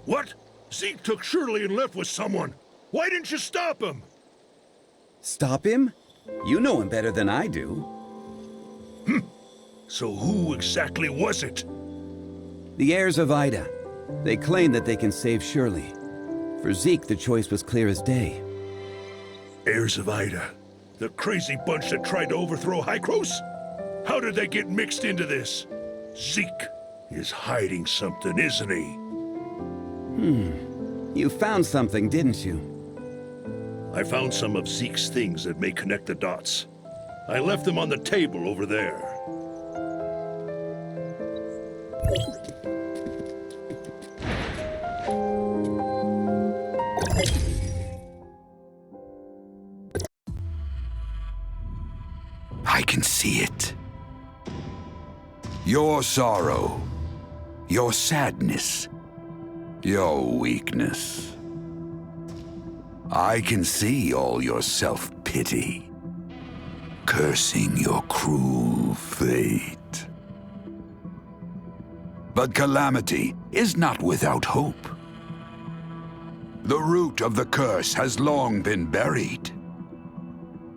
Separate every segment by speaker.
Speaker 1: What? Zeke took Shirley and left with someone. Why didn't you stop him?
Speaker 2: Stop him? You know him better than I do.
Speaker 1: So who exactly was it?
Speaker 2: The heirs of Ida. They claim that they can save Shirley. For Zeke, the choice was clear as day.
Speaker 1: Heirs of Ida? The crazy bunch that tried to overthrow Hykros? How did they get mixed into this? Zeke is hiding something, isn't he?
Speaker 2: You found something, didn't you?
Speaker 1: I found some of Zeke's things that may connect the dots. I left them on the table over there.
Speaker 3: I can see it. Your sorrow, your sadness, your weakness. I can see all your self-pity, cursing your cruel fate. But calamity is not without hope. The root of the curse has long been buried.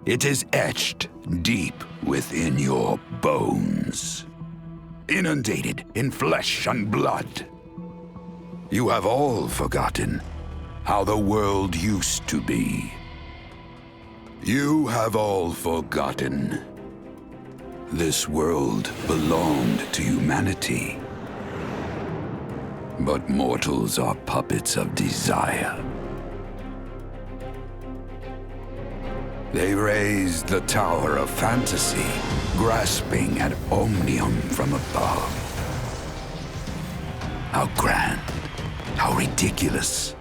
Speaker 3: It is etched deep within your bones, inundated in flesh and blood. You have all forgotten how the world used to be. You have all forgotten this world belonged to humanity. But mortals are puppets of desire. They raised the tower of fantasy, grasping at omnium from above. How grand, how ridiculous.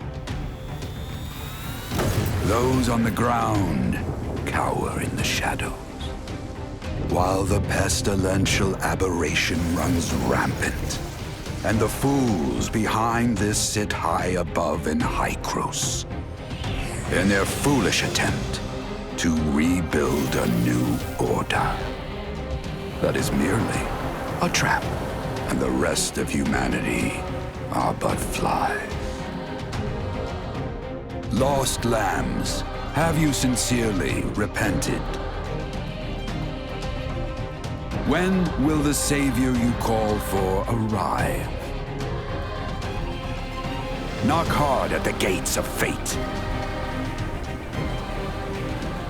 Speaker 3: Those on the ground cower in the shadows, while the pestilential aberration runs rampant, and the fools behind this sit high above in Hykros, in their foolish attempt to rebuild a new order that is merely a trap, and the rest of humanity are but flies. Lost lambs, have you sincerely repented? When will the savior you call for arrive? Knock hard at the gates of fate.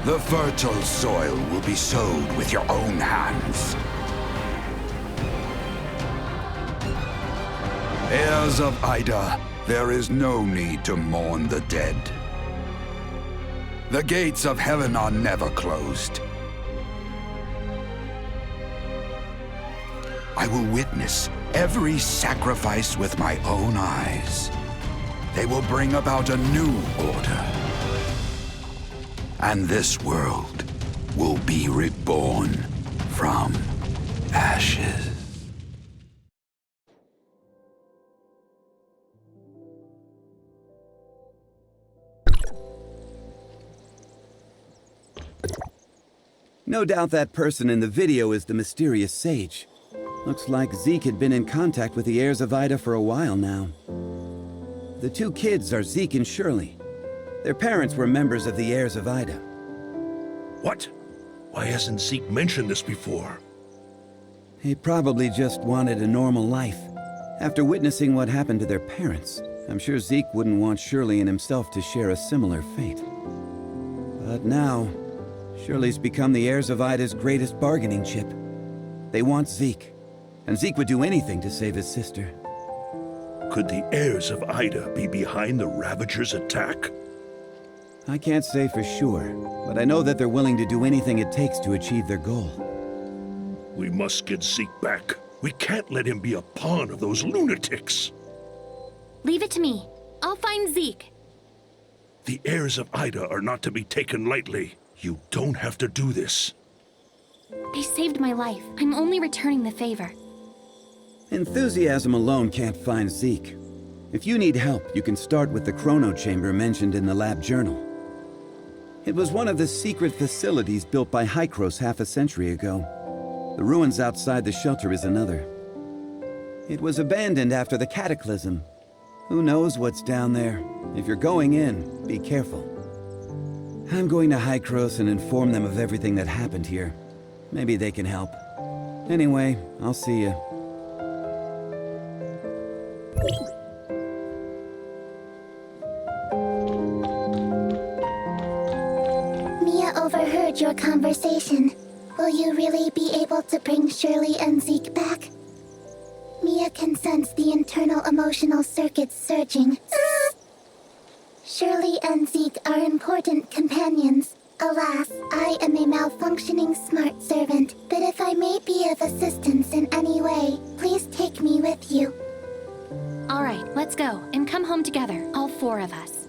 Speaker 3: The fertile soil will be sowed with your own hands. Heirs of Ida, there is no need to mourn the dead. The gates of heaven are never closed. I will witness every sacrifice with my own eyes. They will bring about a new order. and this world will be reborn from ashes.
Speaker 2: No doubt that person in the video is the mysterious sage. Looks like Zeke had been in contact with the heirs of Ida for a while now. The two kids are Zeke and Shirley. Their parents were members of the heirs of Ida.
Speaker 1: What? Why hasn't Zeke mentioned this before?
Speaker 2: He probably just wanted a normal life. After witnessing what happened to their parents, I'm sure Zeke wouldn't want Shirley and himself to share a similar fate. But now, Shirley's become the heirs of Ida's greatest bargaining chip. They want Zeke, and Zeke would do anything to save his sister.
Speaker 1: Could the heirs of Ida be behind the Ravagers' attack?
Speaker 2: I can't say for sure, but I know that they're willing to do anything it takes to achieve their goal.
Speaker 1: We must get Zeke back. We can't let him be a pawn of those lunatics.
Speaker 4: Leave it to me. I'll find Zeke.
Speaker 1: The heirs of Ida are not to be taken lightly. You don't have to do this.
Speaker 4: They saved my life. I'm only returning the favor.
Speaker 2: Enthusiasm alone can't find Zeke. If you need help, you can start with the chrono chamber mentioned in the lab journal. It was one of the secret facilities built by Hykros half a century ago. The ruins outside the shelter is another. It was abandoned after the cataclysm. Who knows what's down there? If you're going in, be careful. I'm going to Hykros and inform them of everything that happened here. Maybe they can help. Anyway, I'll see you.
Speaker 5: Mia overheard your conversation. Will you really be able to bring Shirley and Zeke back? Mia can sense the internal emotional circuits surging. Shirley and Zeke are important companions. Alas, I am a malfunctioning smart servant, but if I may be of assistance in any way, please take me with you.
Speaker 4: All right, let's go and come home together, all four of us.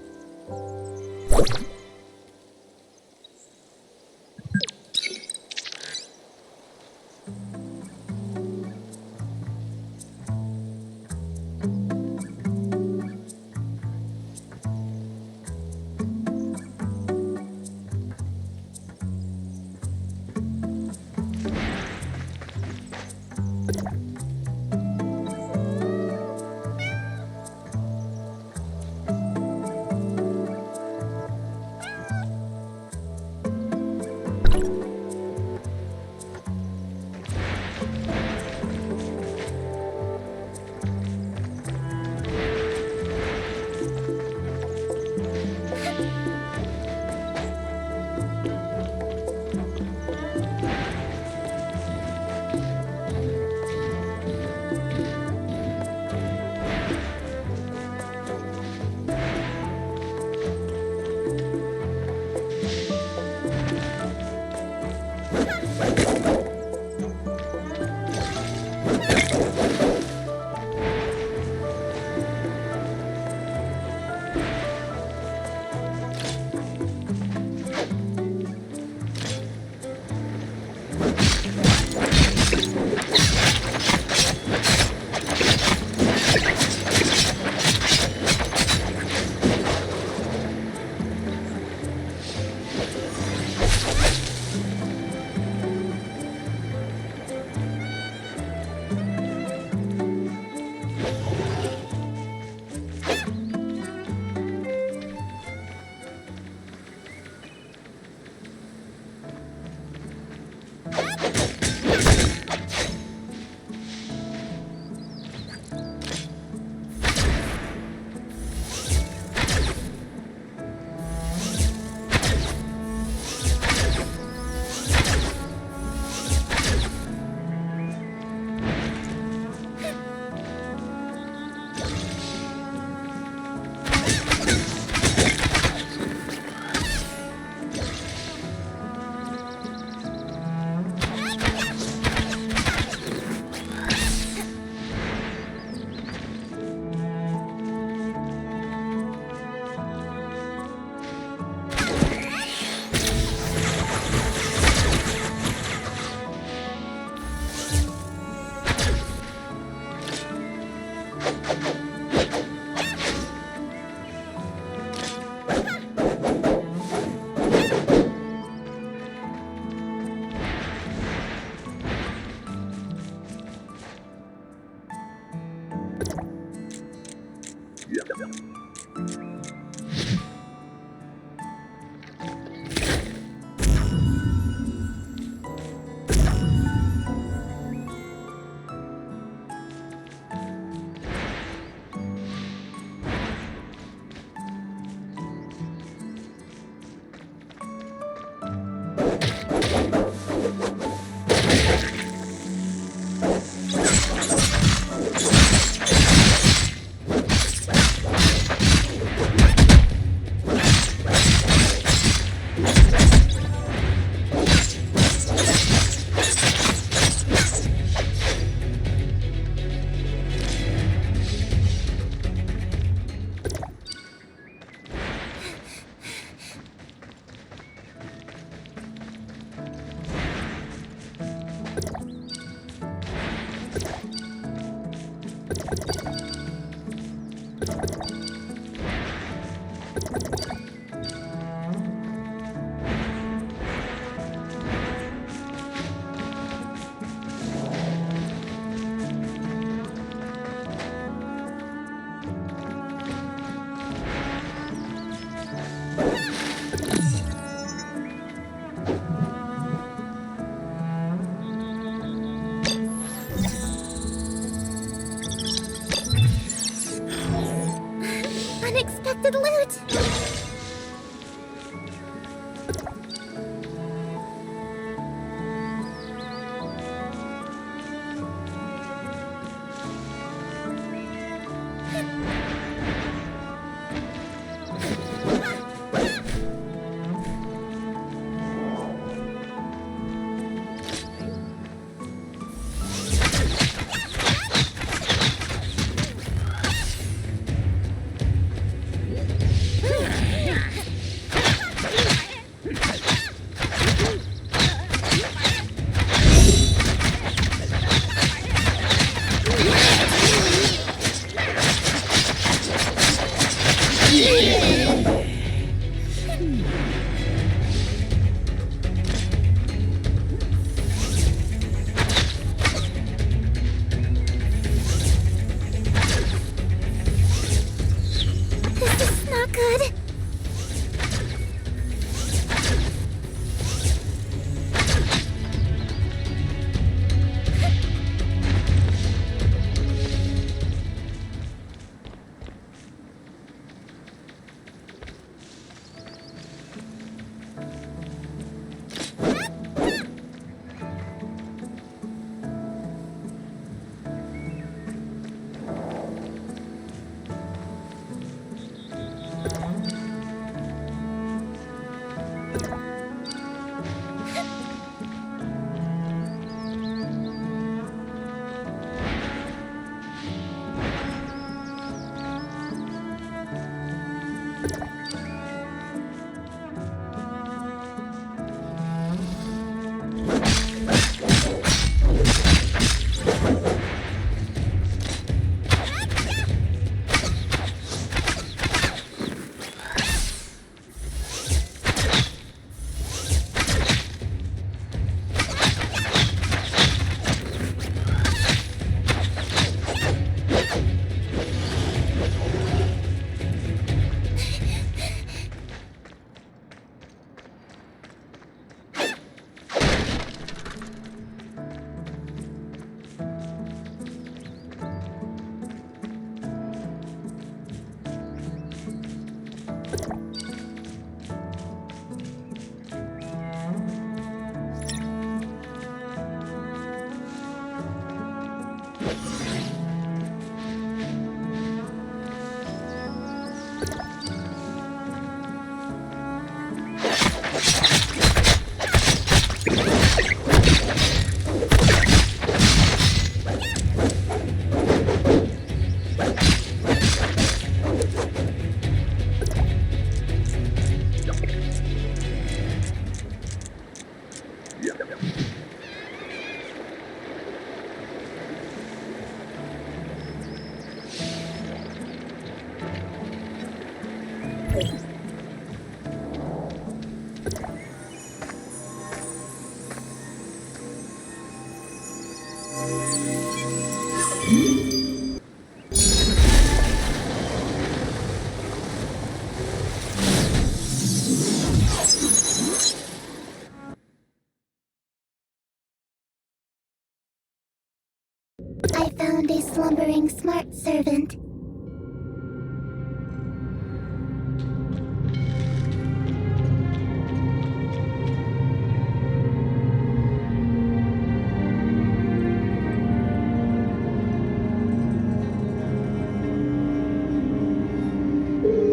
Speaker 5: I found a slumbering smart servant.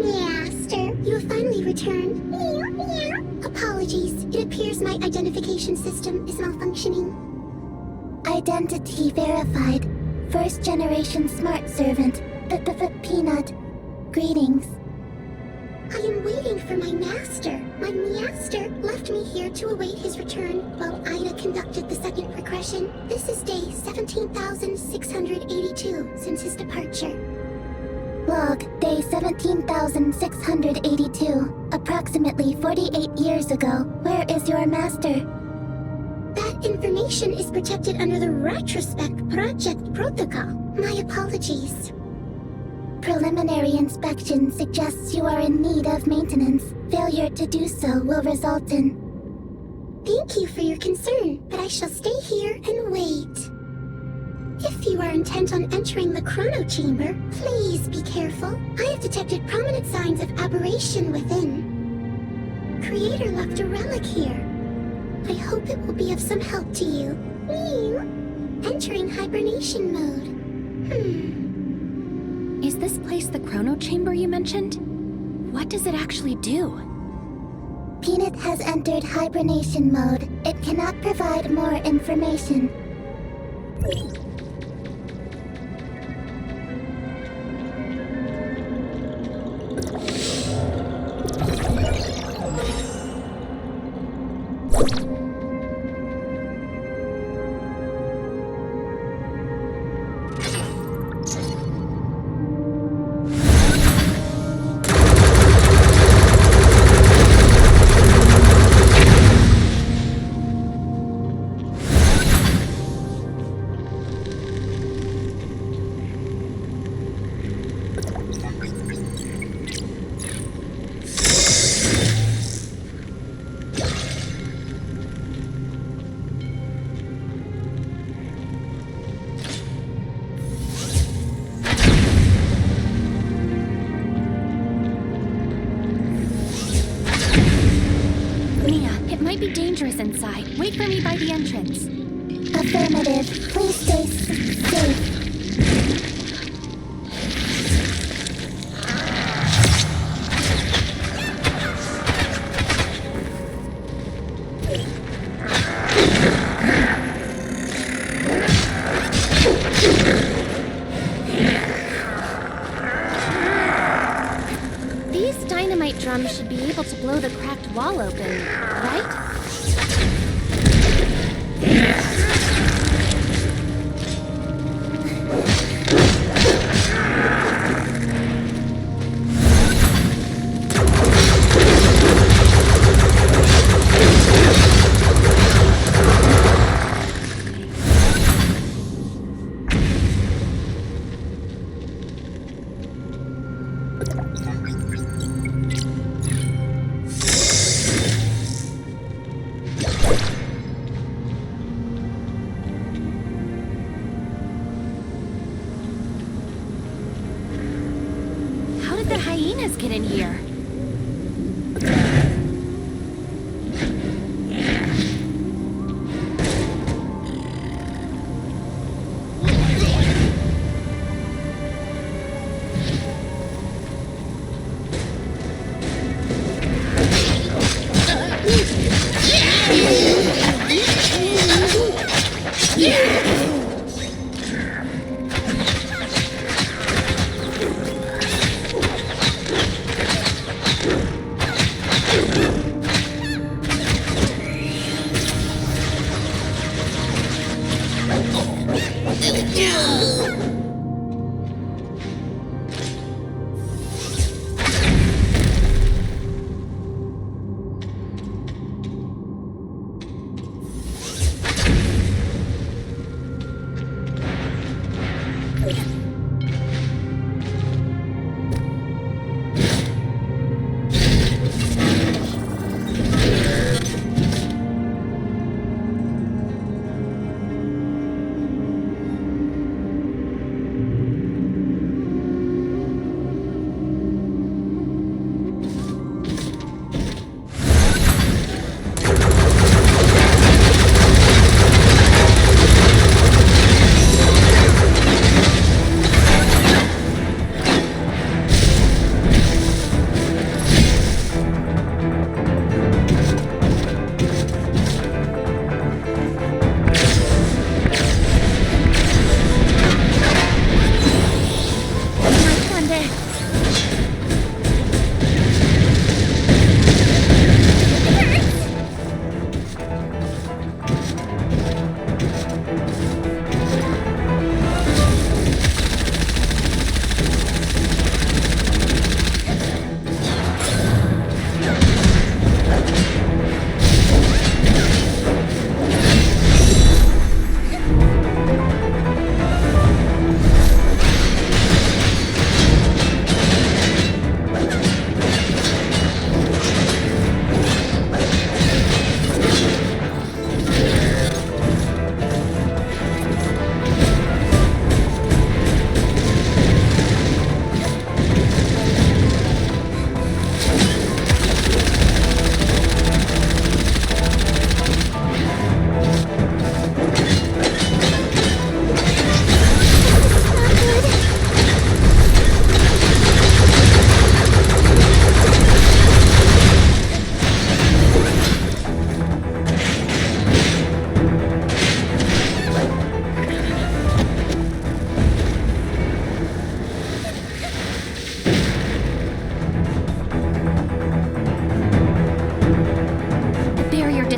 Speaker 6: Master, you have finally returned. Meow, meow. Apologies. It appears my identification system is malfunctioning.
Speaker 5: Identity verified. First generation smart servant. Peanut. Greetings.
Speaker 6: I am waiting for my master. My master left me here to await his return while Ida conducted the second regression. This is day 17,682 since his departure.
Speaker 5: Log, day 17,682. Approximately 48 years ago. Where is your master?
Speaker 6: That information is protected under the Retrospect Project Protocol. My apologies.
Speaker 5: Preliminary inspection suggests you are in need of maintenance. Failure to do so will result in...
Speaker 6: Thank you for your concern, but I shall stay here and wait. If you are intent on entering the chrono chamber, please be careful. I have detected prominent signs of aberration within. Creator left a relic here. I hope it will be of some help to you. Meow. Entering hibernation mode.
Speaker 4: Is this place the chrono chamber you mentioned? What does it actually do?
Speaker 5: Peanut has entered hibernation mode. It cannot provide more information.
Speaker 4: Dangerous inside. Wait for me by the entrance.
Speaker 5: Affirmative. Please stay safe.
Speaker 4: These dynamite drums should be able to blow the cracked wall open, right? Hyenas get in here?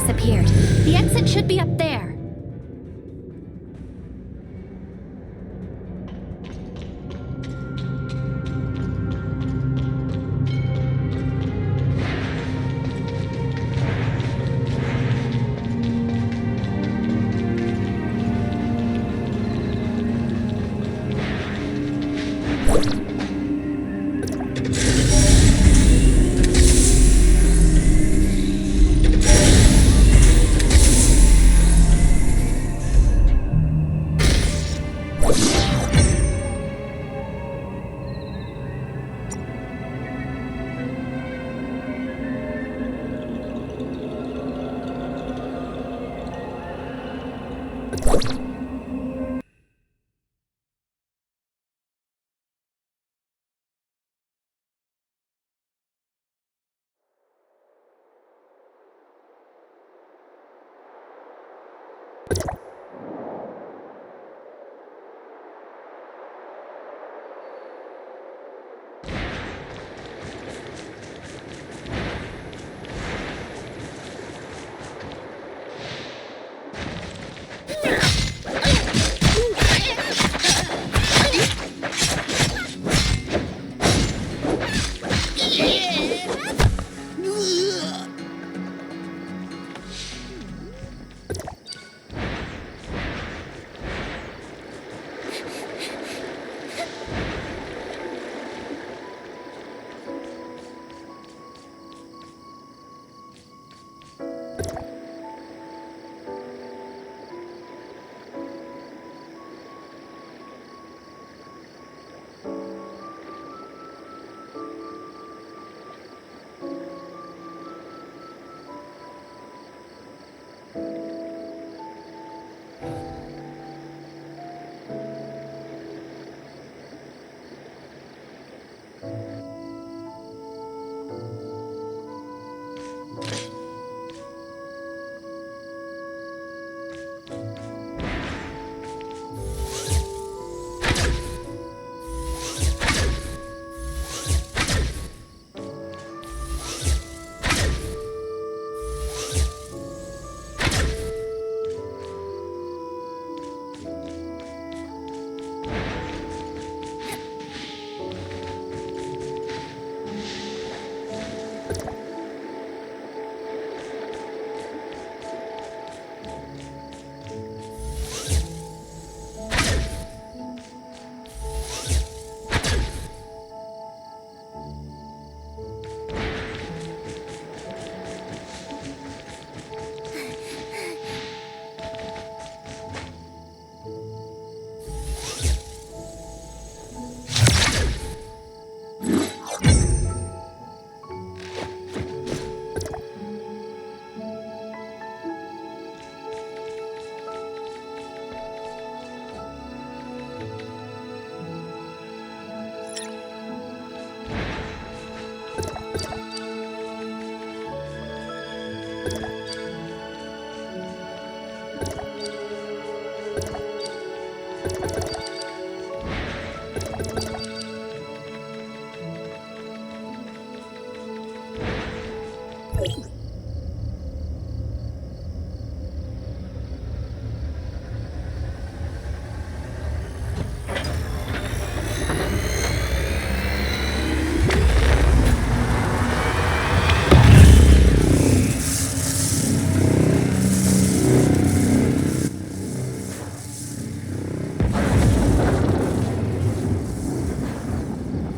Speaker 4: disappeared. The exit should be up there.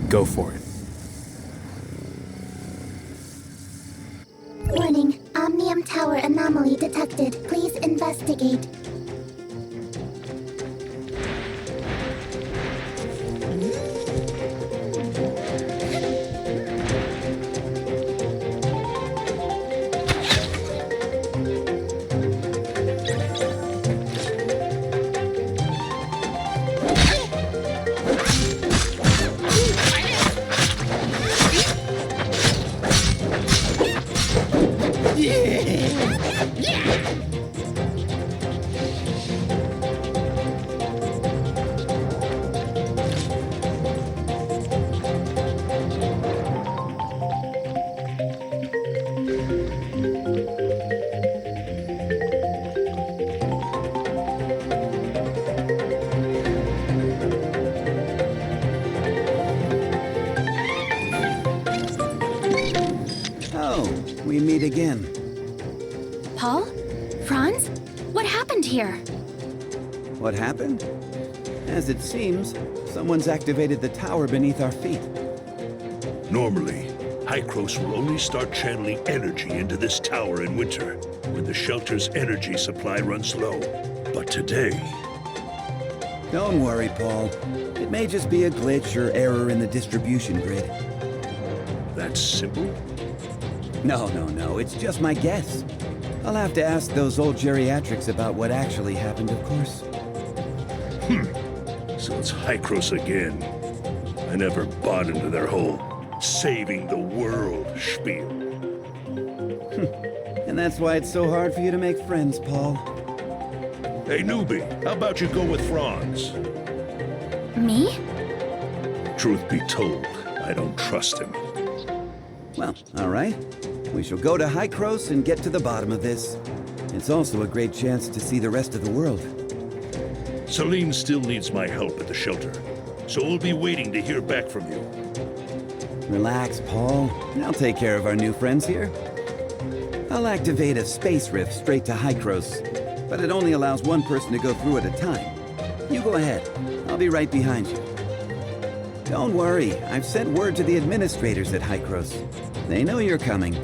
Speaker 7: Go for it.
Speaker 5: Warning, Omnium Tower anomaly detected. Please investigate.
Speaker 2: again.
Speaker 4: Paul? Franz? What happened here?
Speaker 2: What happened? As it seems, someone's activated the tower beneath our feet.
Speaker 1: Normally, Hycros will only start channeling energy into this tower in winter, when the shelter's energy supply runs low. But today...
Speaker 2: Don't worry, Paul. It may just be a glitch or error in the distribution grid.
Speaker 1: That's simple?
Speaker 2: No, it's just my guess. I'll have to ask those old geriatrics about what actually happened, of course.
Speaker 1: So it's Hycros again. I never bought into their whole saving the world spiel.
Speaker 2: And that's why it's so hard for you to make friends, Paul.
Speaker 1: Hey, newbie, how about you go with Franz?
Speaker 4: Me?
Speaker 1: Truth be told, I don't trust him.
Speaker 2: Well, all right. We shall go to Hycros and get to the bottom of this. It's also a great chance to see the rest of the world.
Speaker 1: Celine still needs my help at the shelter, so we'll be waiting to hear back from you.
Speaker 2: Relax, Paul. I'll take care of our new friends here. I'll activate a space rift straight to Hycros, but it only allows one person to go through at a time. You go ahead. I'll be right behind you. Don't worry, I've sent word to the administrators at Hycros. They know you're coming.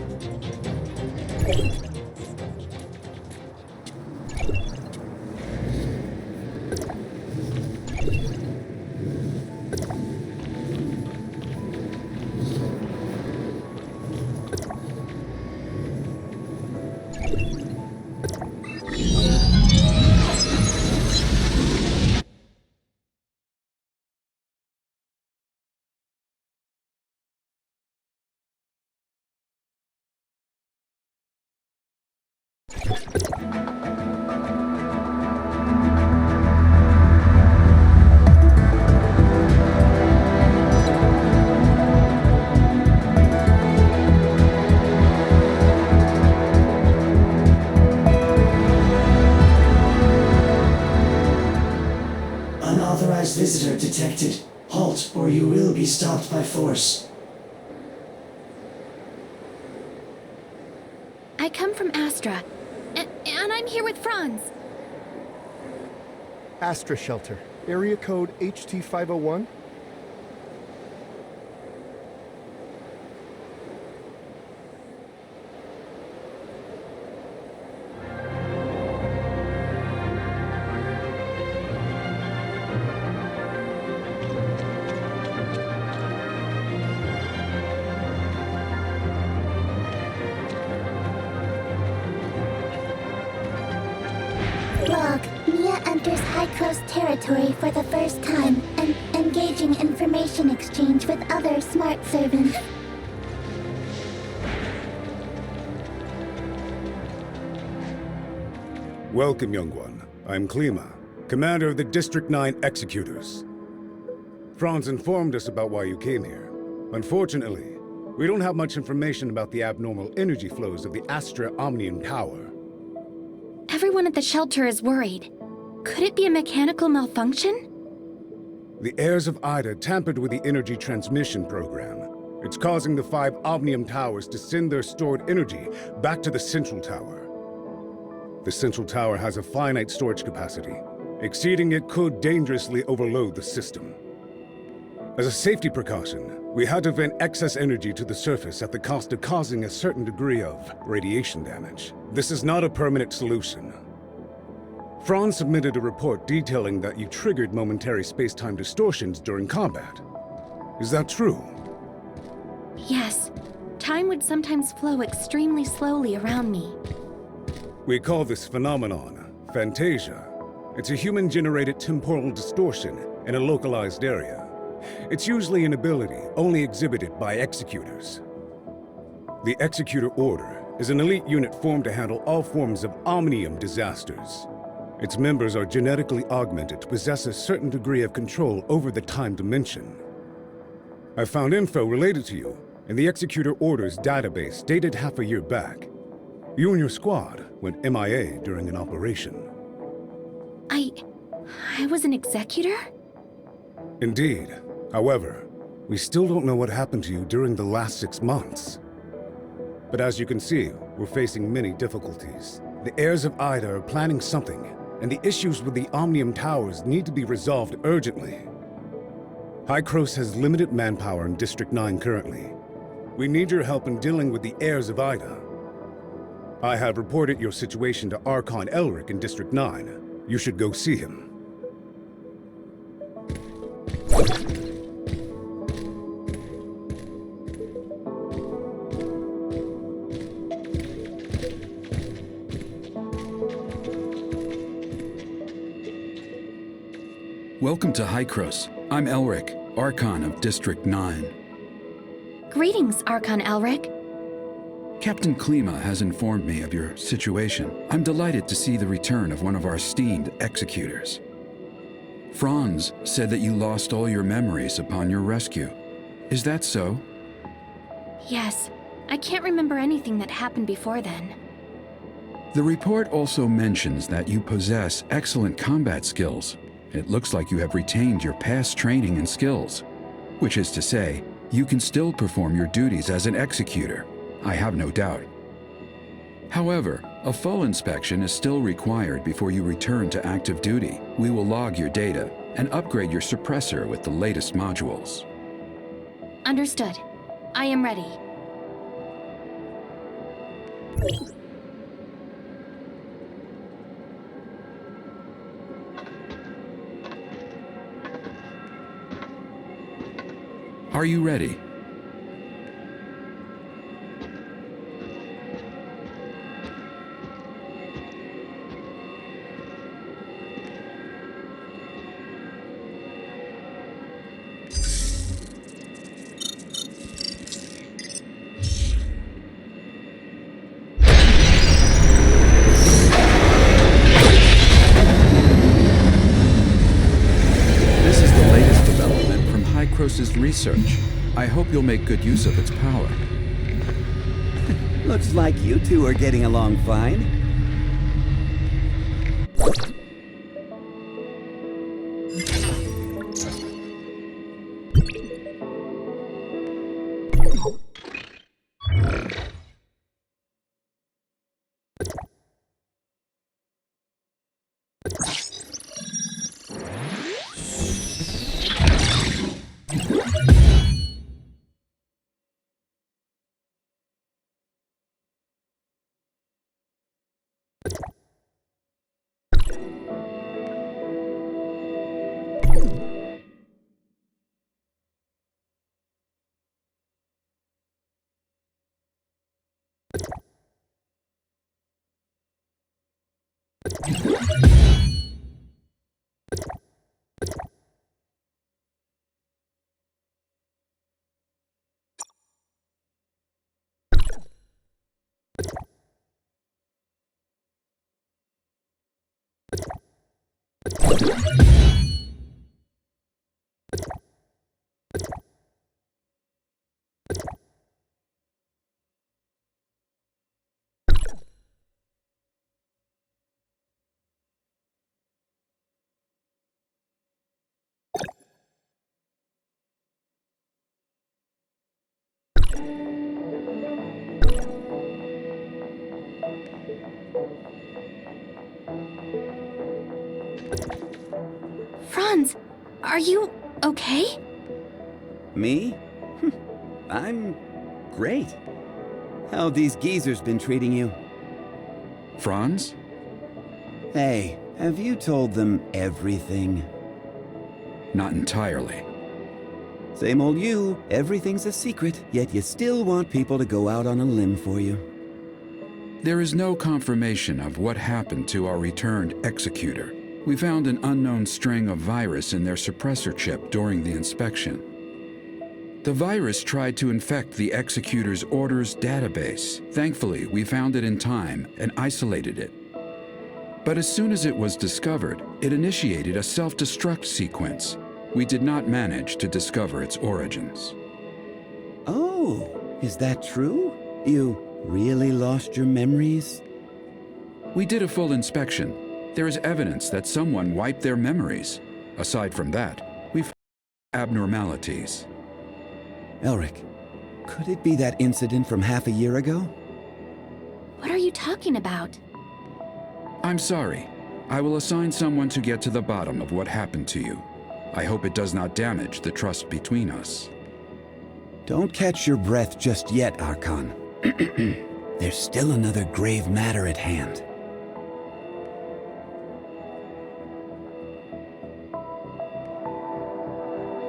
Speaker 7: Unauthorized visitor detected. Halt, or you will be stopped by force.
Speaker 4: I come from Astra, and I'm here with Franz.
Speaker 8: Astra Shelter, area code HT501.
Speaker 5: Log, Mia enters Hycros territory for the first time and engaging information exchange with other smart servants.
Speaker 9: Welcome, young one. I'm Klima, commander of the District 9 Executors. Franz informed us about why you came here. Unfortunately, we don't have much information about the abnormal energy flows of the Astra Omnium Tower.
Speaker 4: Everyone at the shelter is worried. Could it be a mechanical malfunction?
Speaker 9: The heirs of Ida tampered with the energy transmission program. It's causing the 5 Omnium Towers to send their stored energy back to the Central Tower. The Central Tower has a finite storage capacity. Exceeding it could dangerously overload the system. As a safety precaution, we had to vent excess energy to the surface at the cost of causing a certain degree of radiation damage. This is not a permanent solution. Franz submitted a report detailing that you triggered momentary space-time distortions during combat. Is that true?
Speaker 4: Yes. Time would sometimes flow extremely slowly around me.
Speaker 9: We call this phenomenon phantasia. It's a human-generated temporal distortion in a localized area. It's usually an ability only exhibited by executors. The Executor Order is an elite unit formed to handle all forms of omnium disasters. Its members are genetically augmented to possess a certain degree of control over the time dimension. I found info related to you in the Executor Order's database dated half a year back. You and your squad went MIA during an operation.
Speaker 4: I was an executor?
Speaker 9: Indeed. However, we still don't know what happened to you during the last 6 months. But as you can see, we're facing many difficulties. The heirs of Ida are planning something, and the issues with the Omnium Towers need to be resolved urgently. Hykros has limited manpower in District 9 currently. We need your help in dealing with the heirs of Ida. I have reported your situation to Archon Elric in District 9. You should go see him.
Speaker 10: Welcome to Hykros. I'm Elric, Archon of District 9.
Speaker 4: Greetings, Archon Elric.
Speaker 10: Captain Klima has informed me of your situation. I'm delighted to see the return of one of our esteemed executors. Franz said that you lost all your memories upon your rescue. Is that so?
Speaker 4: Yes. I can't remember anything that happened before then.
Speaker 10: The report also mentions that you possess excellent combat skills. It looks like you have retained your past training and skills, which is to say, you can still perform your duties as an executor. I have no doubt. However, a full inspection is still required before you return to active duty. We will log your data and upgrade your suppressor with the latest modules.
Speaker 4: Understood. I am ready.
Speaker 10: Are you ready? This is the latest development from Hykros's research. I hope you'll make good use of its power.
Speaker 2: Looks like you two are getting along fine.
Speaker 4: Franz, are you okay?
Speaker 2: Me? I'm great. How have these geezers been treating you?
Speaker 10: Franz?
Speaker 2: Hey, have you told them everything?
Speaker 10: Not entirely.
Speaker 2: Same old you. Everything's a secret, yet you still want people to go out on a limb for you.
Speaker 10: There is no confirmation of what happened to our returned executor. We found an unknown string of virus in their suppressor chip during the inspection. The virus tried to infect the executor's orders database. Thankfully, we found it in time and isolated it. But as soon as it was discovered, it initiated a self-destruct sequence. We did not manage to discover its origins.
Speaker 2: Oh, is that true? You really lost your memories?
Speaker 10: We did a full inspection. There is evidence that someone wiped their memories. Aside from that, we found abnormalities.
Speaker 2: Elric, could it be that incident from half a year ago?
Speaker 4: What are you talking about?
Speaker 10: I'm sorry. I will assign someone to get to the bottom of what happened to you. I hope it does not damage the trust between us.
Speaker 2: Don't catch your breath just yet, Archon. There's still another grave matter at hand.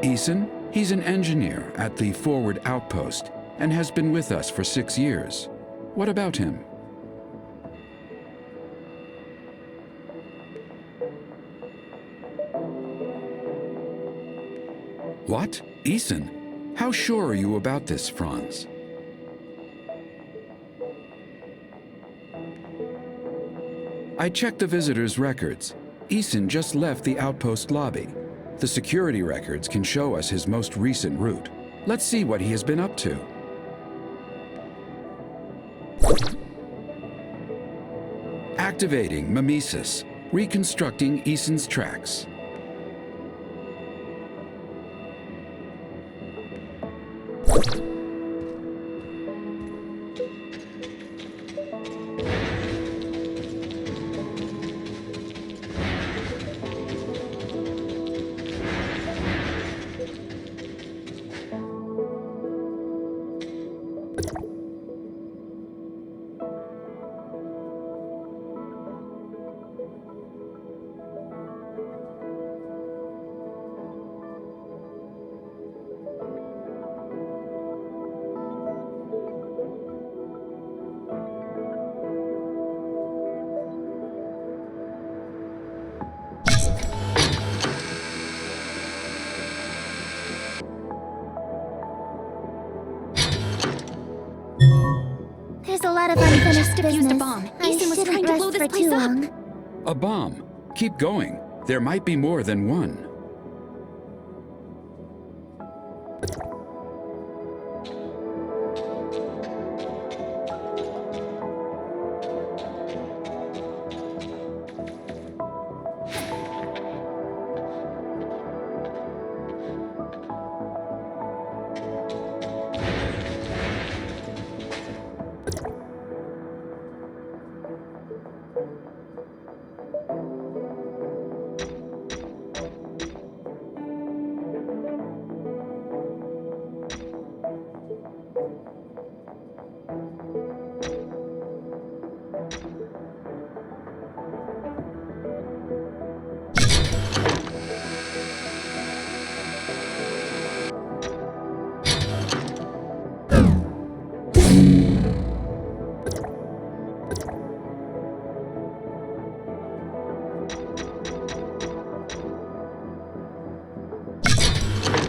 Speaker 10: Eason? He's an engineer at the forward outpost and has been with us for 6 years. What about him? What? Eason? How sure are you about this, Franz? I checked the visitor's records. Eason just left the outpost lobby. The security records can show us his most recent route. Let's see what he has been up to. Activating Mimesis, reconstructing Eason's tracks.
Speaker 5: There's a lot of unfinished business.
Speaker 4: Defused a bomb.
Speaker 5: I
Speaker 4: Eason was
Speaker 5: shouldn't
Speaker 4: trying to
Speaker 5: rest
Speaker 4: blow this
Speaker 5: for
Speaker 4: place
Speaker 5: too
Speaker 4: up.
Speaker 5: long.
Speaker 10: A bomb. Keep going. There might be more than one.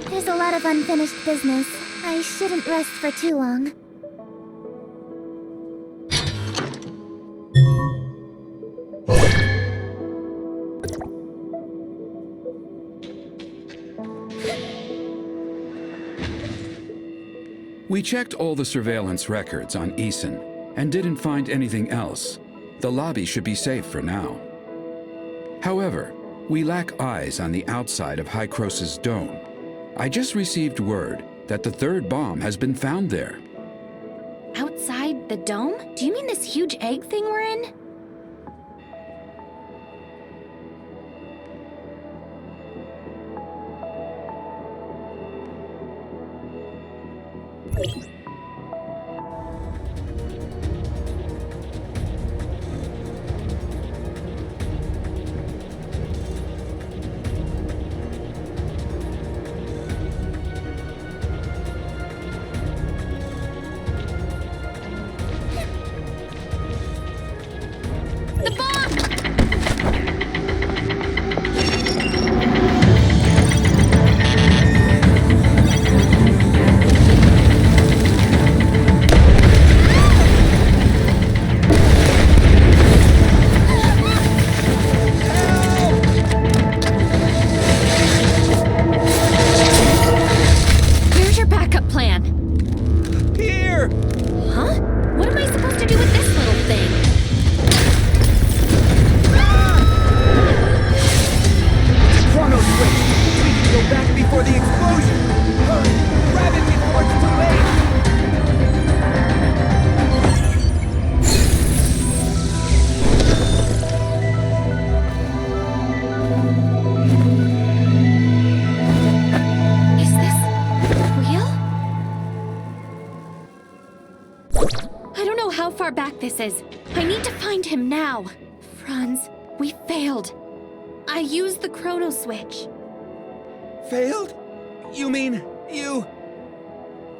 Speaker 5: There's a lot of unfinished business. I shouldn't rest for too long.
Speaker 10: We checked all the surveillance records on Eason and didn't find anything else. The lobby should be safe for now. However, we lack eyes on the outside of Hycrosis' dome. I just received word that the third bomb has been found there.
Speaker 4: Outside the dome? Do you mean this huge egg thing we're in? is. I need to find him now. Franz, we failed. I used the chrono switch.
Speaker 2: Failed? You mean you?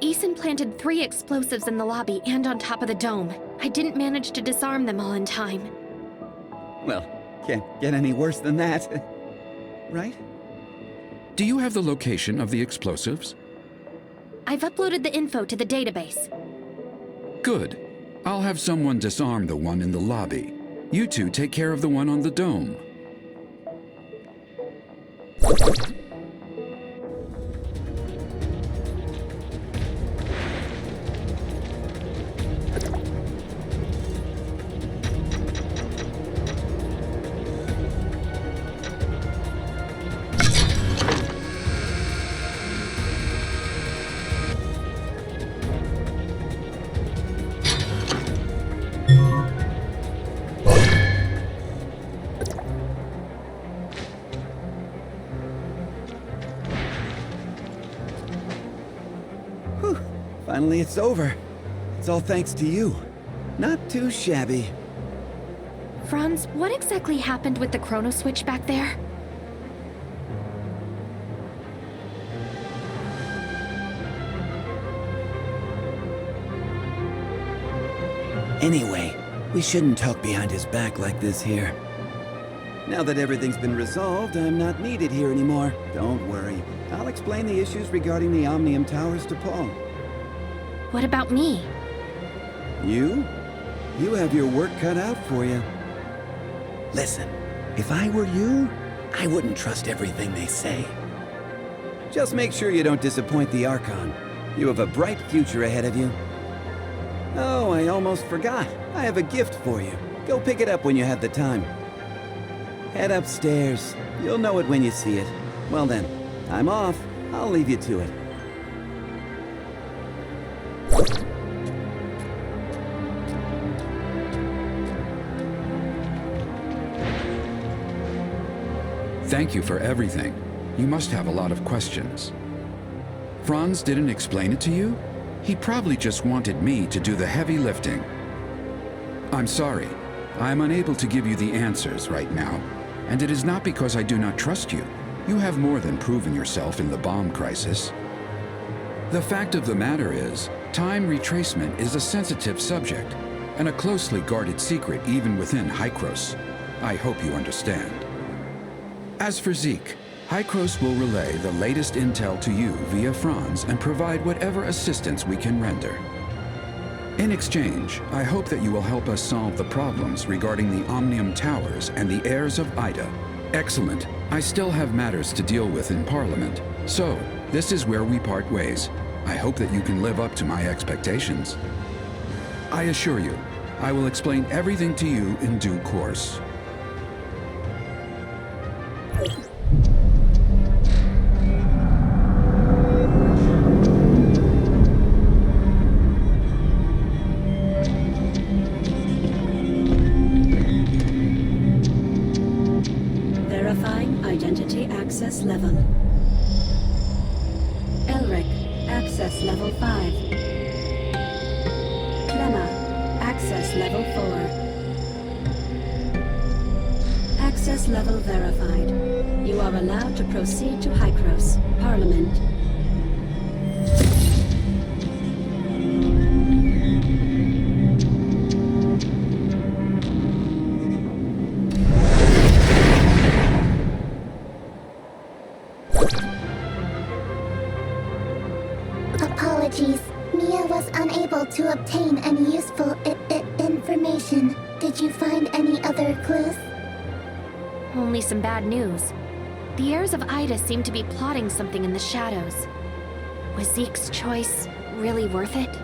Speaker 4: Ethan planted 3 explosives in the lobby and on top of the dome. I didn't manage to disarm them all in time.
Speaker 2: Well, can't get any worse than that. Right?
Speaker 10: Do you have the location of the explosives?
Speaker 4: I've uploaded the info to the database.
Speaker 10: Good. I'll have someone disarm the one in the lobby. You two take care of the one on the dome.
Speaker 2: Whew. Finally, it's over. It's all thanks to you. Not too shabby.
Speaker 4: Franz, what exactly happened with the chrono switch back there?
Speaker 2: Anyway, we shouldn't talk behind his back like this here. Now that everything's been resolved, I'm not needed here anymore. Don't worry. I'll explain the issues regarding the Omnium Towers to Paul.
Speaker 4: What about me?
Speaker 2: You? You have your work cut out for you. Listen, if I were you, I wouldn't trust everything they say. Just make sure you don't disappoint the Archon. You have a bright future ahead of you. Oh, I almost forgot. I have a gift for you. Go pick it up when you have the time. Head upstairs. You'll know it when you see it. Well then, I'm off. I'll leave you to it.
Speaker 10: Thank you for everything. You must have a lot of questions. Franz didn't explain it to you? He probably just wanted me to do the heavy lifting. I'm sorry. I am unable to give you the answers right now. And it is not because I do not trust you. You have more than proven yourself in the bomb crisis. The fact of the matter is, time retracement is a sensitive subject, and a closely guarded secret even within Hykros. I hope you understand. As for Zeke, Hykros will relay the latest intel to you via Franz and provide whatever assistance we can render. In exchange, I hope that you will help us solve the problems regarding the Omnium Towers and the heirs of Ida. Excellent. I still have matters to deal with in Parliament, so this is where we part ways. I hope that you can live up to my expectations. I assure you, I will explain everything to you in due course.
Speaker 11: Access level. Elric, access level 5. Clemma, access level 4. Access level verified. You are allowed to proceed to Hykros, Parliament.
Speaker 5: Apologies. Mia was unable to obtain any useful information. Did you find any other clues?
Speaker 4: Only some bad news. The heirs of Ida seem to be plotting something in the shadows. Was Zeke's choice really worth it?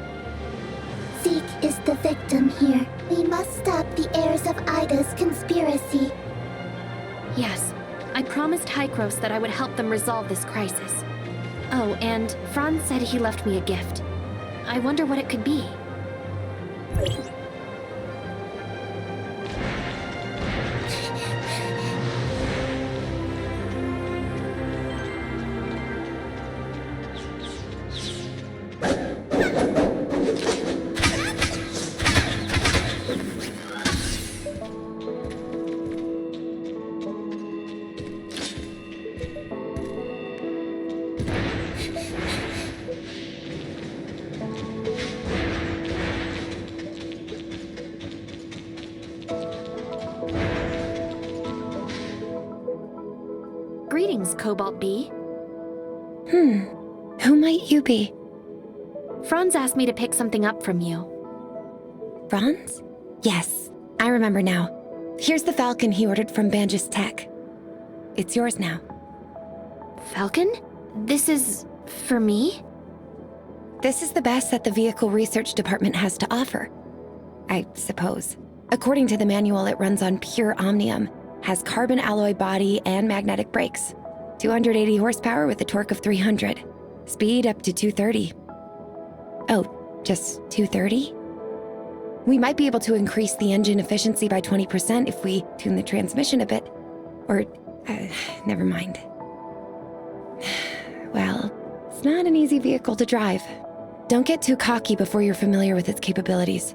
Speaker 5: Zeke is the victim here. We must stop the heirs of Ida's conspiracy.
Speaker 4: Yes. I promised Hykros that I would help them resolve this crisis. Oh, and Franz said he left me a gift. I wonder what it could be. Greetings, Cobalt B.
Speaker 12: Who might you be?
Speaker 4: Franz asked me to pick something up from you.
Speaker 12: Franz? Yes, I remember now. Here's the Falcon he ordered from Banjus Tech. It's yours now.
Speaker 4: Falcon? This is... for me?
Speaker 12: This is the best that the Vehicle Research Department has to offer, I suppose. According to the manual, it runs on pure omnium, has carbon alloy body and magnetic brakes, 280 horsepower with a torque of 300, speed up to 230. Oh, just 230? We might be able to increase the engine efficiency by 20% if we tune the transmission a bit. Or, never mind. Well, it's not an easy vehicle to drive. Don't get too cocky before you're familiar with its capabilities.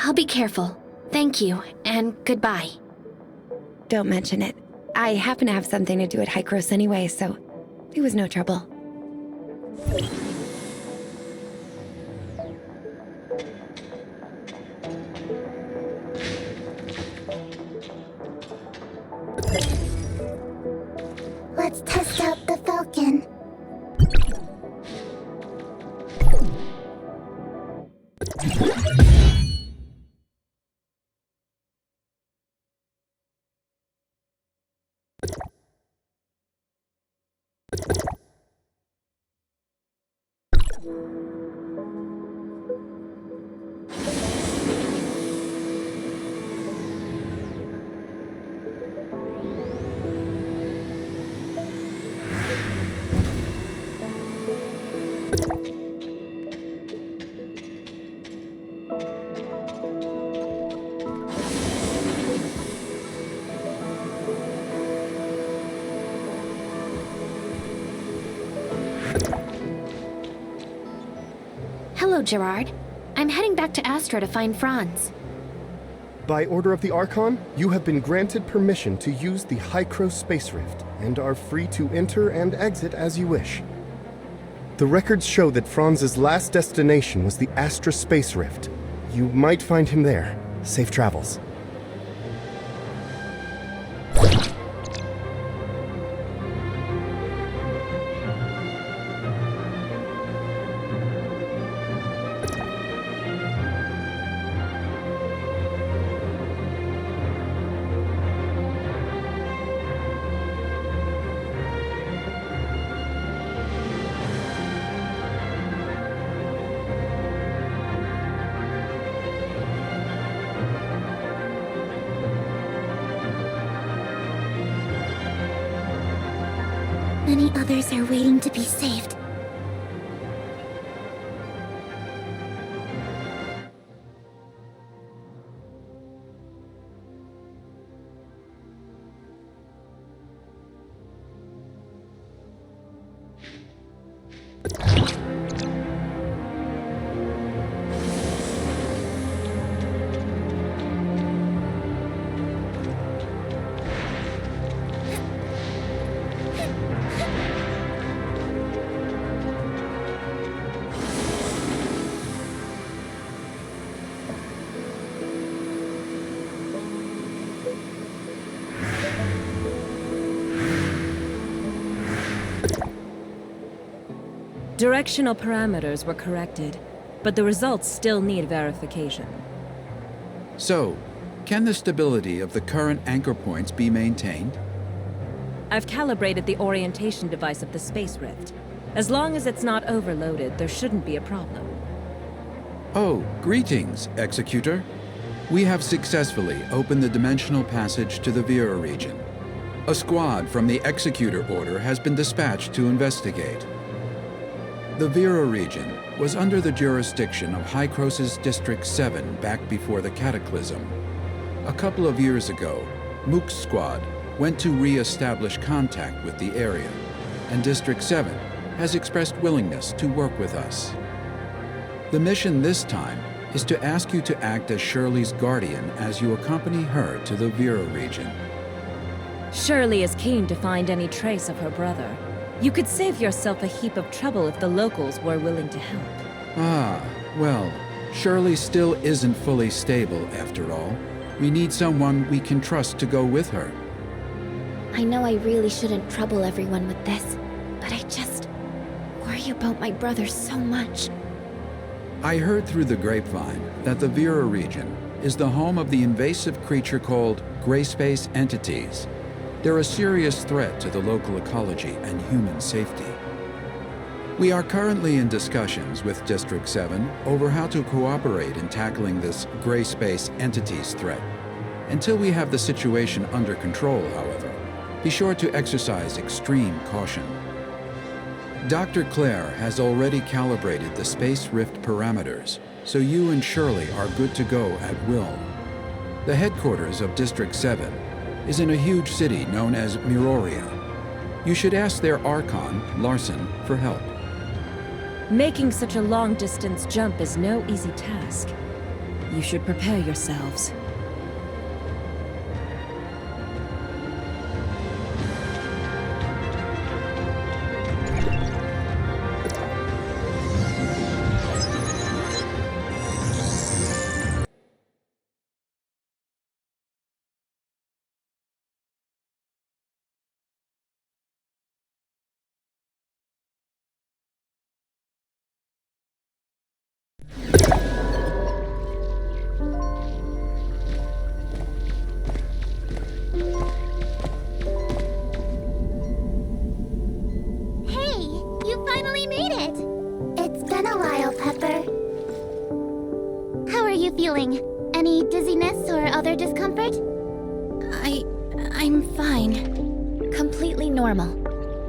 Speaker 4: I'll be careful. Thank you, and goodbye.
Speaker 12: Don't mention it. I happen to have something to do at Hykros anyway, so it was no trouble.
Speaker 5: Let's test out the Falcon.
Speaker 4: Hello, Gerard. I'm heading back to Astra to find Franz.
Speaker 8: By order of the Archon, you have been granted permission to use the Hykros Space Rift and are free to enter and exit as you wish. The records show that Franz's last destination was the Astra Space Rift. You might find him there. Safe travels.
Speaker 5: Many others are waiting to be saved.
Speaker 13: Directional parameters were corrected, but the results still need verification.
Speaker 10: So, can the stability of the current anchor points be maintained?
Speaker 13: I've calibrated the orientation device of the Space Rift. As long as it's not overloaded, there shouldn't be a problem.
Speaker 10: Oh, greetings, Executor. We have successfully opened the dimensional passage to the Vera region. A squad from the Executor Order has been dispatched to investigate. The Vera region was under the jurisdiction of Hykros' District 7 back before the Cataclysm. A couple of years ago, Mook's squad went to re-establish contact with the area, and District 7 has expressed willingness to work with us. The mission this time is to ask you to act as Shirley's guardian as you accompany her to the Vera region.
Speaker 13: Shirley is keen to find any trace of her brother. You could save yourself a heap of trouble if the locals were willing to help.
Speaker 10: Ah, well, Shirley still isn't fully stable after all. We need someone we can trust to go with her.
Speaker 4: I know I really shouldn't trouble everyone with this, but I just worry about my brother so much.
Speaker 10: I heard through the grapevine that the Vera region is the home of the invasive creature called gray space entities. They're a serious threat to the local ecology and human safety. We are currently in discussions with District 7 over how to cooperate in tackling this gray space entities threat. Until we have the situation under control, however, be sure to exercise extreme caution. Dr. Claire has already calibrated the space rift parameters, so you and Shirley are good to go at will. The headquarters of District 7 is in a huge city known as Miroria. You should ask their Archon, Larson, for help.
Speaker 13: Making such a long-distance jump is no easy task. You should prepare yourselves.
Speaker 5: Any dizziness or other discomfort?
Speaker 4: I'm fine. Completely normal.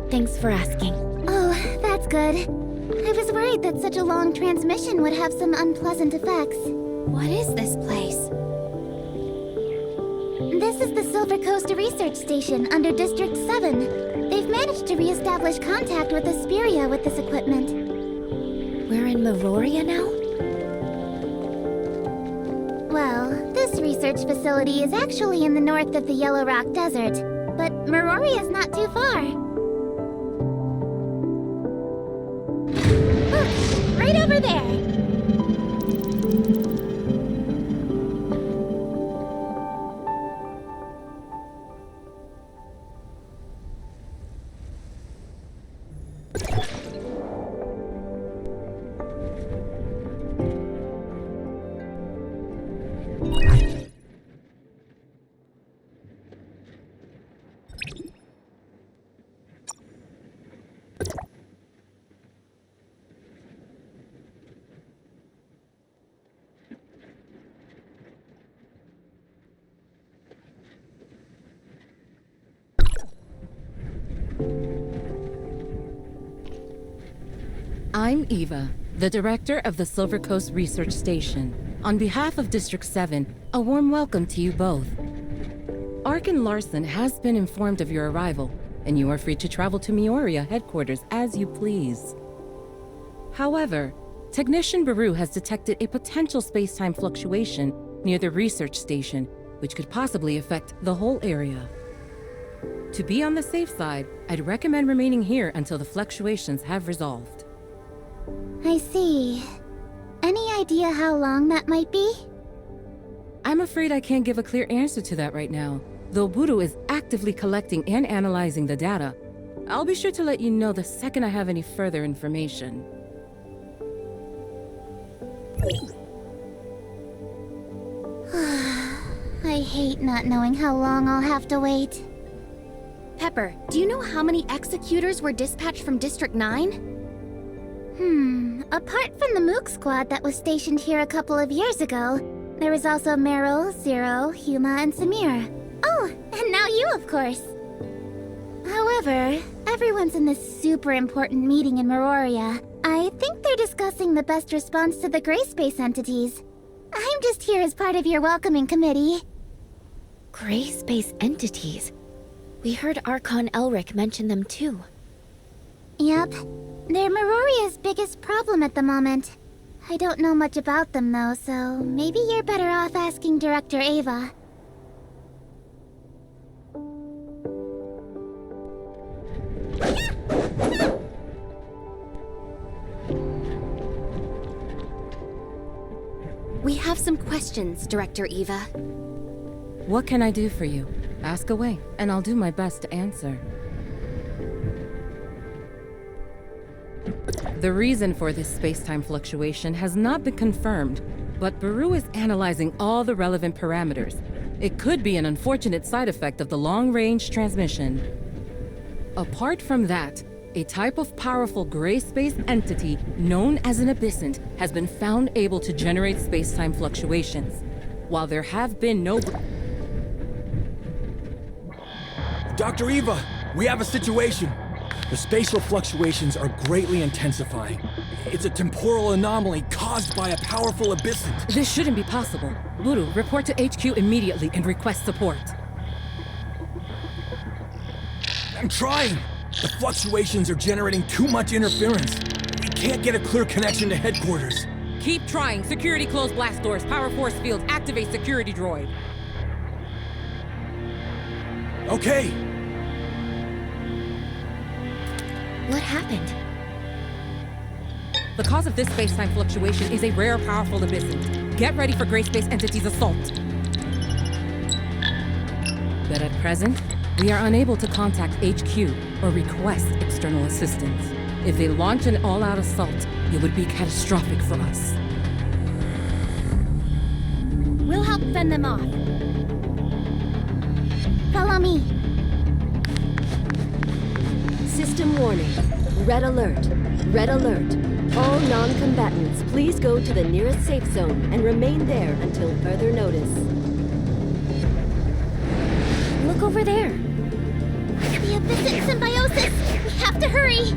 Speaker 4: Thanks for asking.
Speaker 5: Oh, that's good. I was worried that such a long transmission would have some unpleasant effects.
Speaker 4: What is this place?
Speaker 5: This is the Silver Coast Research Station under District 7. They've managed to re-establish contact with Asperia with this equipment.
Speaker 4: We're in Miroria now?
Speaker 5: Well, this research facility is actually in the north of the Yellow Rock Desert, but Miroria's not too far. Look, right over there!
Speaker 14: I'm Eva, the director of the Silver Coast Research Station. On behalf of District 7, a warm welcome to you both. Archon Larson has been informed of your arrival, and you are free to travel to Miroria headquarters as you please. However, Technician Baru has detected a potential space-time fluctuation near the research station, which could possibly affect the whole area. To be on the safe side, I'd recommend remaining here until the fluctuations have resolved.
Speaker 5: I see. Any idea how long that might be?
Speaker 14: I'm afraid I can't give a clear answer to that right now, though Buru is actively collecting and analyzing the data. I'll be sure to let you know the second I have any further information.
Speaker 5: I hate not knowing how long I'll have to wait.
Speaker 4: Pepper, do you know how many executors were dispatched from District 9?
Speaker 5: Apart from the Mook squad that was stationed here a couple of years ago, there was also Meryl, Zero, Huma, and Samir. Oh, and now you, of course. However, everyone's in this super important meeting in Miroria. I think they're discussing the best response to the gray space entities. I'm just here as part of your welcoming committee.
Speaker 4: Gray space entities? We heard Archon Elric mention them too.
Speaker 5: Yep. They're Miroria's biggest problem at the moment. I don't know much about them though, so maybe you're better off asking Director Ava.
Speaker 4: We have some questions, Director Eva.
Speaker 14: What can I do for you? Ask away, and I'll do my best to answer. The reason for this space-time fluctuation has not been confirmed, but Baru is analyzing all the relevant parameters. It could be an unfortunate side effect of the long-range transmission. Apart from that, a type of powerful gray space entity known as an abyssant has been found able to generate space-time fluctuations. While there have been no...
Speaker 15: Dr. Eva, we have a situation. The spatial fluctuations are greatly intensifying. It's a temporal anomaly caused by a powerful abyssant.
Speaker 14: This shouldn't be possible. Buru, report to HQ immediately and request support.
Speaker 15: I'm trying. The fluctuations are generating too much interference. We can't get a clear connection to headquarters.
Speaker 14: Keep trying. Security close blast doors. Power force fields. Activate security droid.
Speaker 15: Okay.
Speaker 4: What happened?
Speaker 14: The cause of this space-time fluctuation is a rare, powerful abyssant. Get ready for Gray Space Entity's assault. But at present, we are unable to contact HQ or request external assistance. If they launch an all-out assault, it would be catastrophic for us.
Speaker 4: We'll help fend them off.
Speaker 5: Follow me.
Speaker 11: System warning. Red alert. Red alert. All non-combatants, please go to the nearest safe zone and remain there until further notice.
Speaker 4: Look over there.
Speaker 5: The abyssant symbiosis! We have to hurry!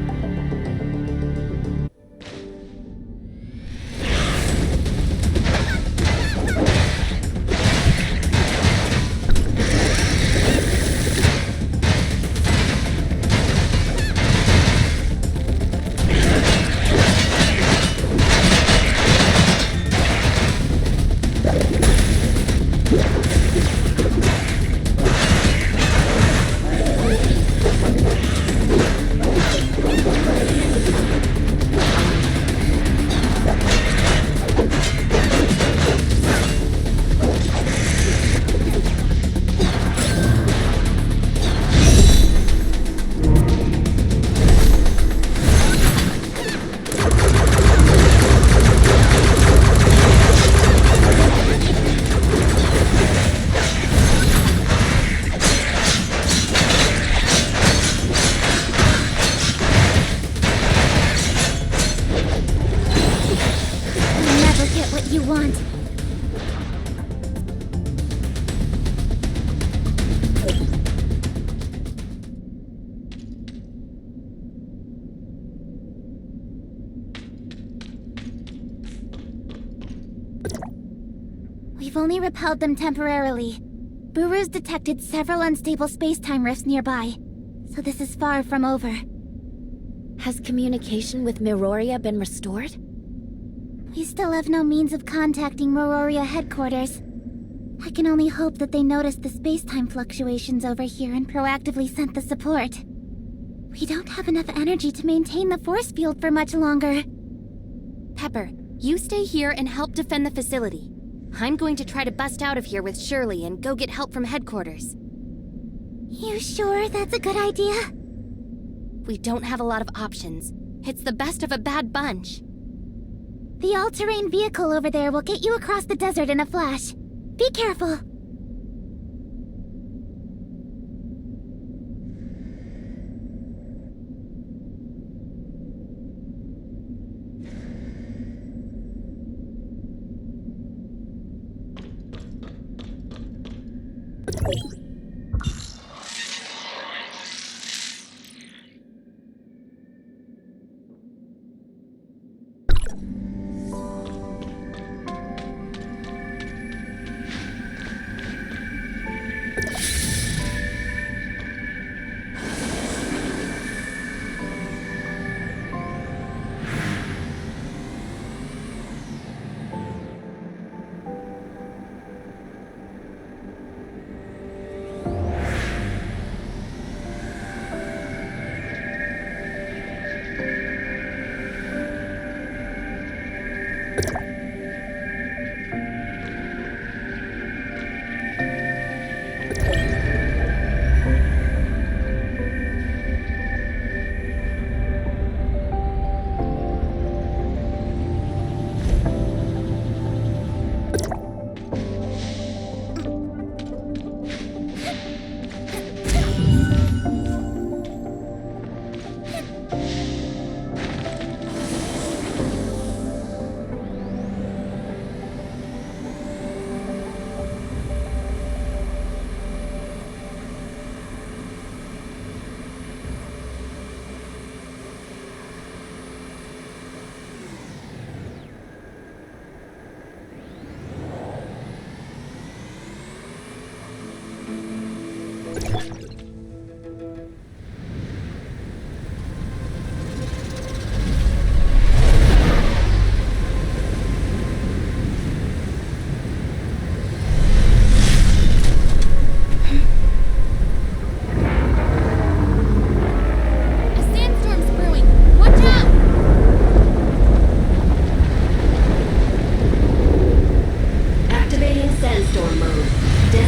Speaker 5: We've only repelled them temporarily. Buru's detected several unstable space-time rifts nearby, so this is far from over.
Speaker 4: Has communication with Miroria been restored?
Speaker 5: We still have no means of contacting Miroria headquarters. I can only hope that they noticed the space-time fluctuations over here and proactively sent the support. We don't have enough energy to maintain the force field for much longer.
Speaker 4: Pepper, you stay here and help defend the facility. I'm going to try to bust out of here with Shirley and go get help from headquarters.
Speaker 5: You sure that's a good idea?
Speaker 4: We don't have a lot of options. It's the best of a bad bunch.
Speaker 5: The all-terrain vehicle over there will get you across the desert in a flash. Be careful.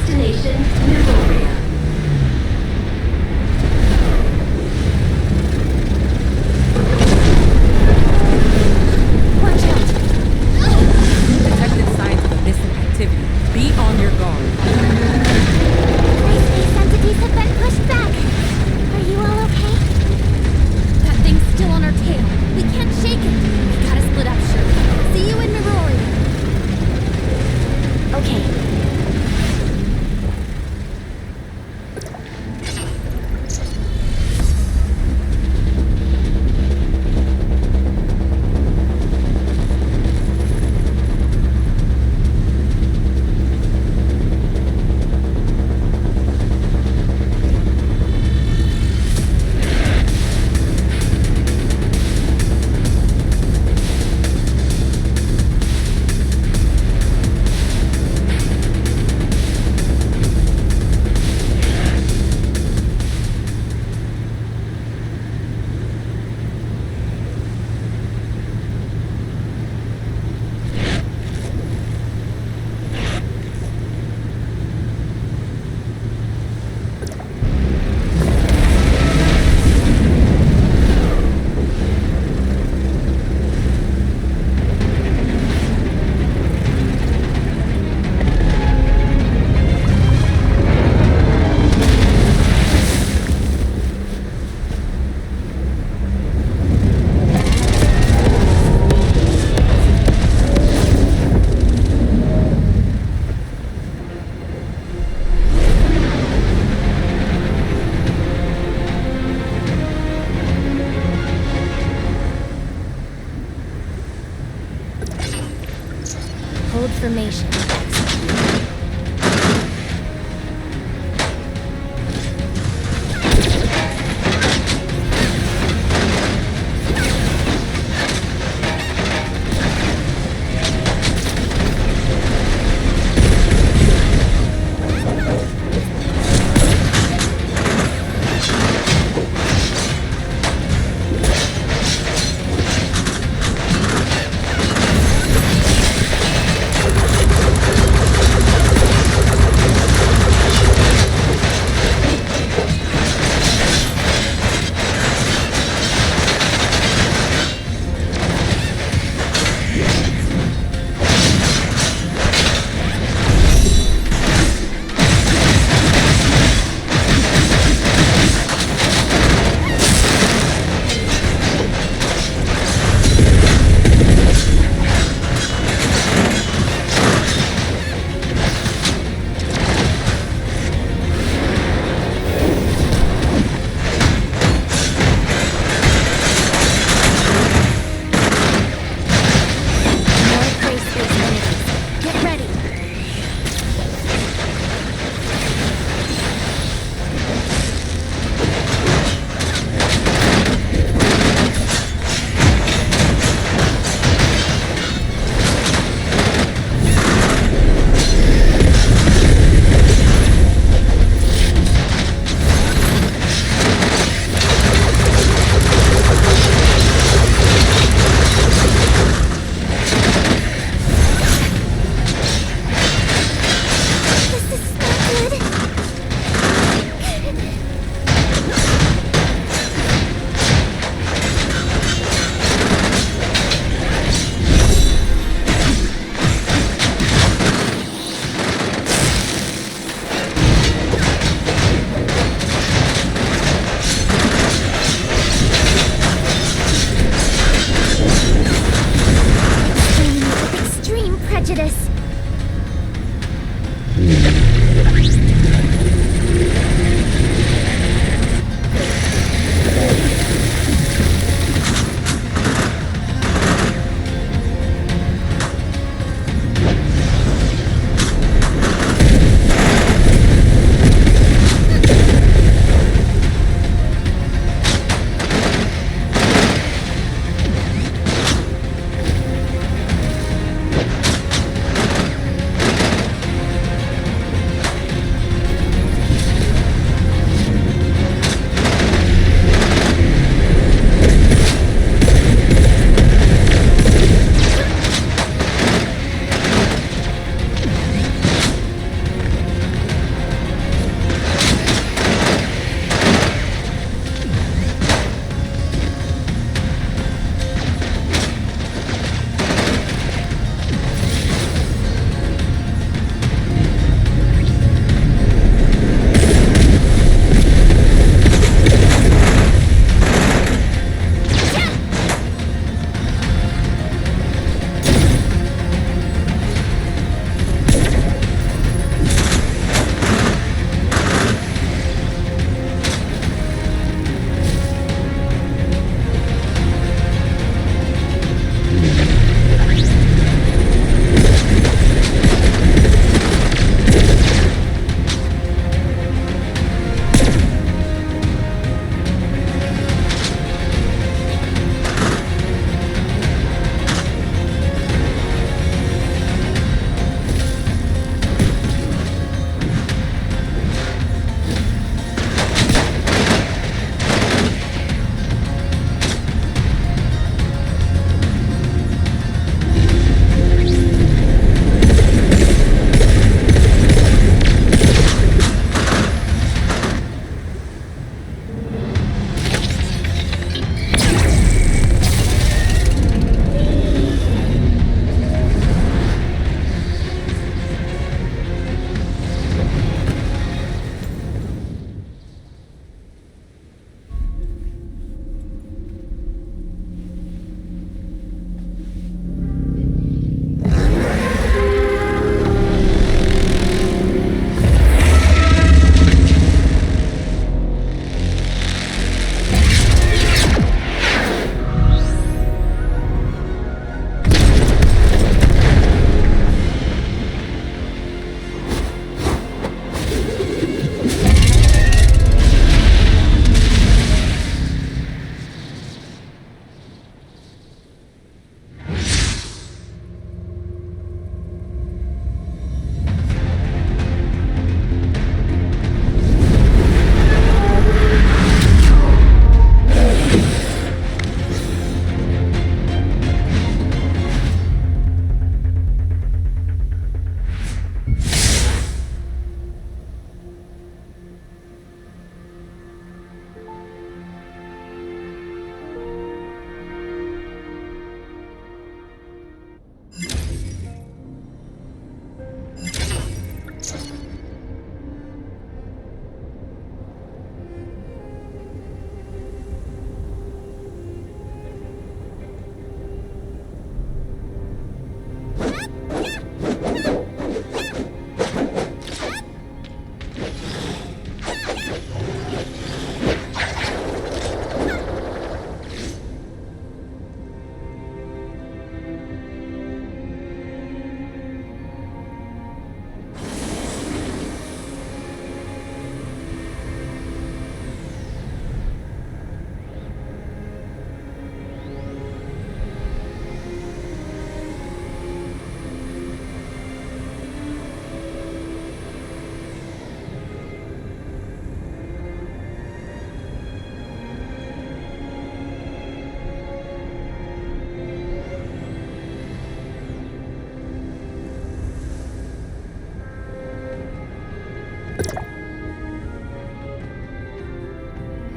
Speaker 11: Destination, Mimoria.
Speaker 14: Watch out! Detected signs of abyssal activity. Be on your guard.
Speaker 5: Gray space entities have been pushed back. Are you all okay?
Speaker 4: That thing's still on our tail. We can't shake it. We gotta split up, Shirley. See you in Mimoria.
Speaker 5: Okay.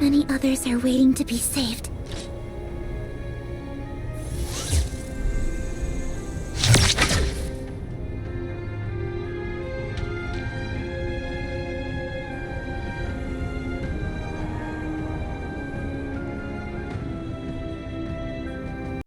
Speaker 5: many others are waiting to be saved.